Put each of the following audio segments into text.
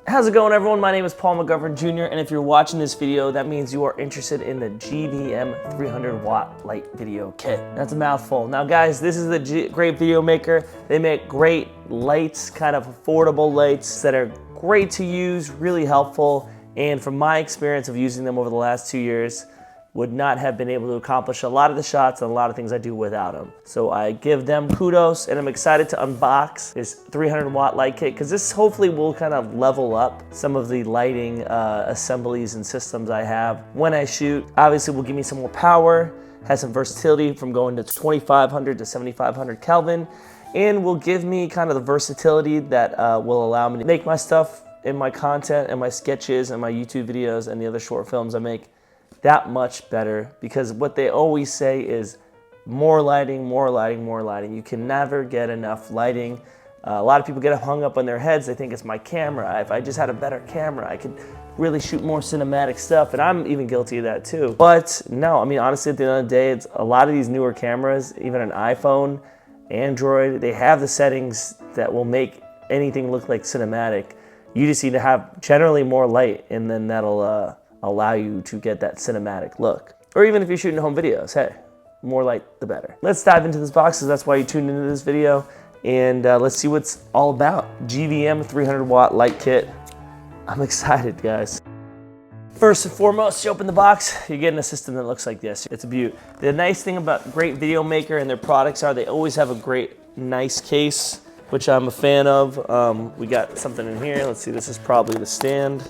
How's it going, everyone? My name is Paul McGovern Jr., and if you're watching this video, that means you are interested in the GVM 300W light video kit. That's a mouthful. Now guys, this is a great video maker. They make great lights, kind of affordable lights that are great to use, really helpful, and from my experience of using them over the last 2 years, would not have been able to accomplish a lot of the shots and a lot of things I do without them. So I give them kudos, and I'm excited to unbox this 300W light kit because this hopefully will kind of level up some of the lighting assemblies and systems I have when I shoot. Obviously will give me some more power, has some versatility from going to 2500 to 7500 Kelvin, and will give me kind of the versatility that will allow me to make my stuff in my content and my sketches and my YouTube videos and the other short films I make that much better, because what they always say is more lighting, more lighting, more lighting. You can never get enough lighting. A lot of people get hung up on their heads. They think it's my camera. If I just had a better camera, I could really shoot more cinematic stuff, and I'm even guilty of that too. But no, I mean, honestly, at the end of the day, it's a lot of these newer cameras, even an iPhone, Android, they have the settings that will make anything look like cinematic. You just need to have generally more light, and then that'll allow you to get that cinematic look. Or even if you're shooting home videos, hey, more light the better. Let's dive into this box, because that's why you tuned into this video, and let's see what's all about. GVM 300W light kit. I'm excited, guys. First and foremost, you open the box, you're getting a system that looks like this. It's a beaut. The nice thing about great video maker and their products are they always have a great, nice case, which I'm a fan of. We got something in here. Let's see, this is probably the stand.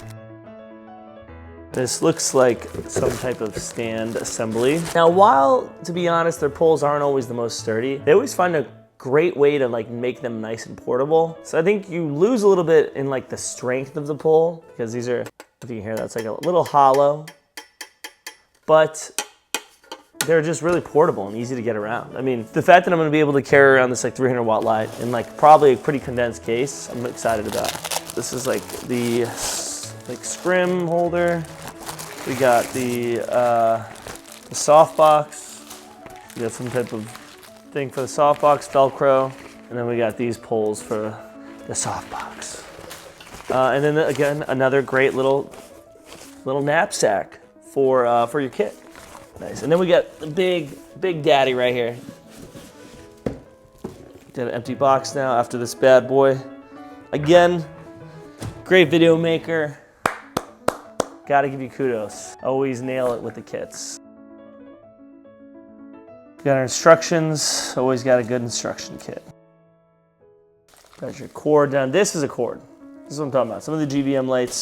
This looks like some type of stand assembly. Now, while, to be honest, their poles aren't always the most sturdy, they always find a great way to like make them nice and portable. So I think you lose a little bit in like the strength of the pole, because these are, if you can hear, that's like a little hollow, but they're just really portable and easy to get around. I mean, the fact that I'm gonna be able to carry around this like 300W light in like probably a pretty condensed case, I'm excited about. This is like the scrim holder. We got the softbox. We got some type of thing for the softbox, Velcro, and then we got these poles for the softbox. And then again, another great little knapsack for your kit. Nice. And then we got the big daddy right here. Got an empty box now after this bad boy. Again, great video maker. Gotta give you kudos. Always nail it with the kits. Got our instructions. Always got a good instruction kit. Got your cord down. This is a cord. This is what I'm talking about. Some of the GVM lights,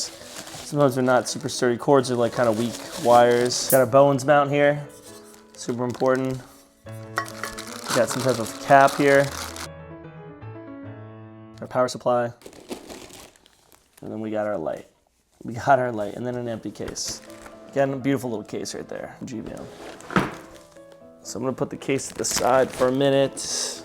sometimes they're not super sturdy. Cords are like kind of weak wires. Got our Bowens mount here. Super important. Got some type of cap here. Our power supply. And then we got our light. We got our light, and then an empty case. Again, a beautiful little case right there, GVM. So I'm gonna put the case to the side for a minute.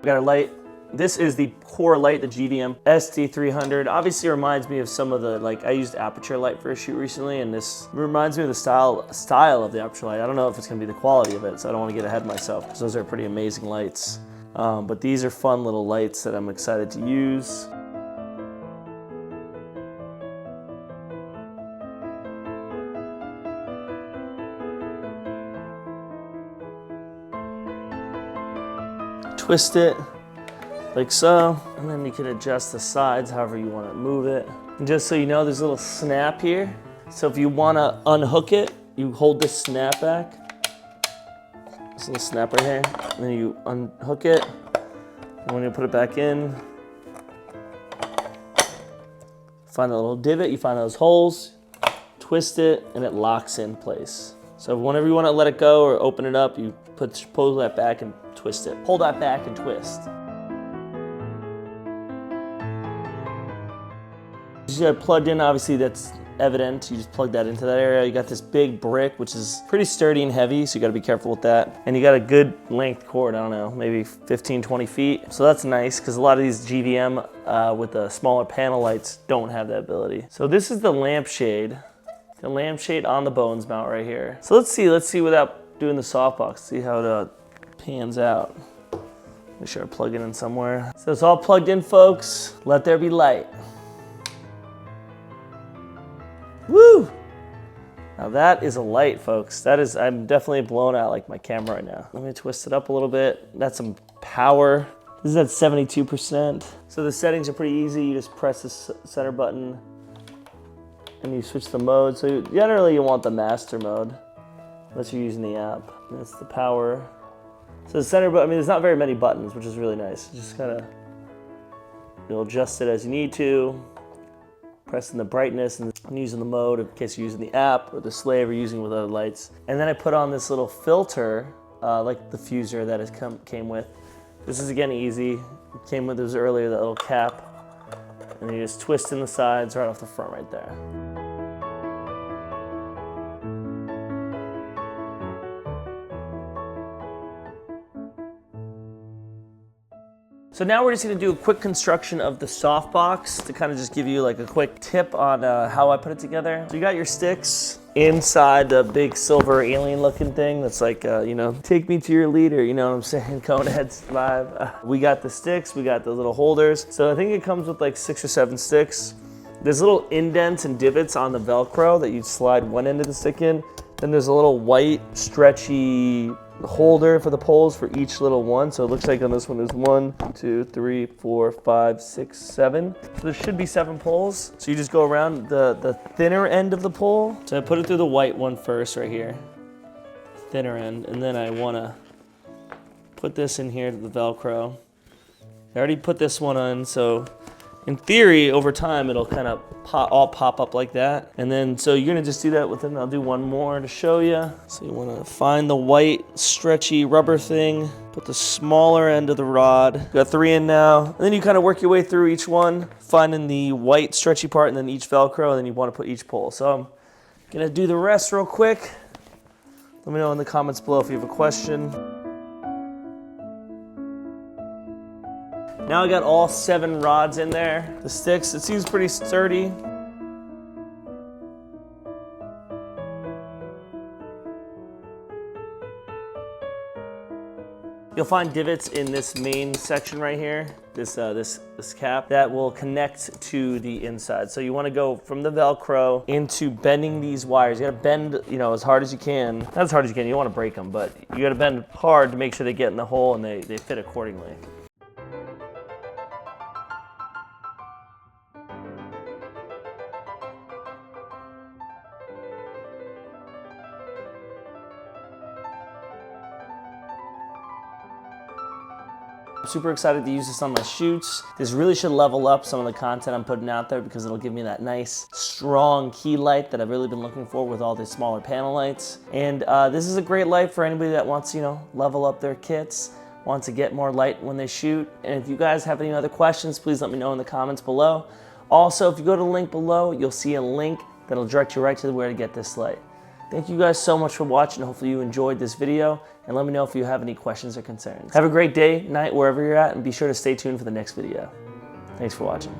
We got our light. This is the core light, the GVM ST300. Obviously reminds me of some of the, like I used aperture light for a shoot recently, and this reminds me of the style of the aperture light. I don't know if it's gonna be the quality of it, so I don't wanna get ahead of myself, because those are pretty amazing lights. But these are fun little lights that I'm excited to use. Twist it like so, and then you can adjust the sides however you want to move it. And just so you know, there's a little snap here. So if you want to unhook it, you hold this snap back. This little snap right here, and then you unhook it. And when you put it back in, find a little divot, you find those holes, twist it, and it locks in place. So whenever you want to let it go or open it up, you pull that back and twist it. Pull that back and twist. You got it plugged in, obviously that's evident. You just plug that into that area. You got this big brick, which is pretty sturdy and heavy, so you gotta be careful with that. And you got a good length cord, I don't know, maybe 15, 20 feet. So that's nice, because a lot of these GVM with the smaller panel lights don't have that ability. So this is the lampshade. The lampshade on the Bowens mount right here. So let's see without doing the softbox, see how it pans out. Make sure I plug it in somewhere. So it's all plugged in, folks. Let there be light. Woo! Now that is a light, folks. That is, I'm definitely blown out like my camera right now. Let me twist it up a little bit. That's some power. This is at 72%. So the settings are pretty easy. You just press the center button and you switch the mode. So generally you want the master mode, unless you're using the app. That's the power. So the center button, I mean, there's not very many buttons, which is really nice. Just kind of, you'll adjust it as you need to. Pressing the brightness and using the mode in case you're using the app or the slave or using with other lights. And then I put on this little filter, like the fuser that it came with. This is again easy. It came with, it was earlier, that little cap. And you just twist in the sides right off the front right there. So now we're just gonna do a quick construction of the softbox to kind of just give you like a quick tip on how I put it together. So you got your sticks inside the big silver alien looking thing that's like, you know, take me to your leader, you know what I'm saying? Conehead vibe. We got the sticks, we got the little holders. So I think it comes with like 6 or 7 sticks. There's little indents and divots on the Velcro that you slide one end of the stick in. Then there's a little white stretchy holder for the poles for each little one. So it looks like on this one there's 1, 2, 3, 4, 5, 6, 7. So there should be 7 poles. So you just go around the thinner end of the pole. So I put it through the white one first right here, thinner end, and then I want to put this in here to the Velcro. I already put this one on, so in theory, over time, it'll kind of all pop up like that. And then, so you're gonna just do that with it, and I'll do one more to show you. So you wanna find the white, stretchy rubber thing, put the smaller end of the rod. Got 3 in now. And then you kind of work your way through each one, finding the white, stretchy part, and then each Velcro, and then you wanna put each pole. So I'm gonna do the rest real quick. Let me know in the comments below if you have a question. Now I got all 7 rods in there. The sticks, it seems pretty sturdy. You'll find divots in this main section right here, this cap, that will connect to the inside. So you wanna go from the Velcro into bending these wires. You gotta bend, you know, as hard as you can. Not as hard as you can, you don't wanna break them, but you gotta bend hard to make sure they get in the hole and they fit accordingly. I'm super excited to use this on my shoots. This really should level up some of the content I'm putting out there because it'll give me that nice, strong key light that I've really been looking for with all these smaller panel lights. And this is a great light for anybody that wants, you know, level up their kits, wants to get more light when they shoot. And if you guys have any other questions, please let me know in the comments below. Also, if you go to the link below, you'll see a link that'll direct you right to where to get this light. Thank you guys so much for watching. Hopefully you enjoyed this video, and let me know if you have any questions or concerns. Have a great day, night, wherever you're at, and be sure to stay tuned for the next video. Thanks for watching.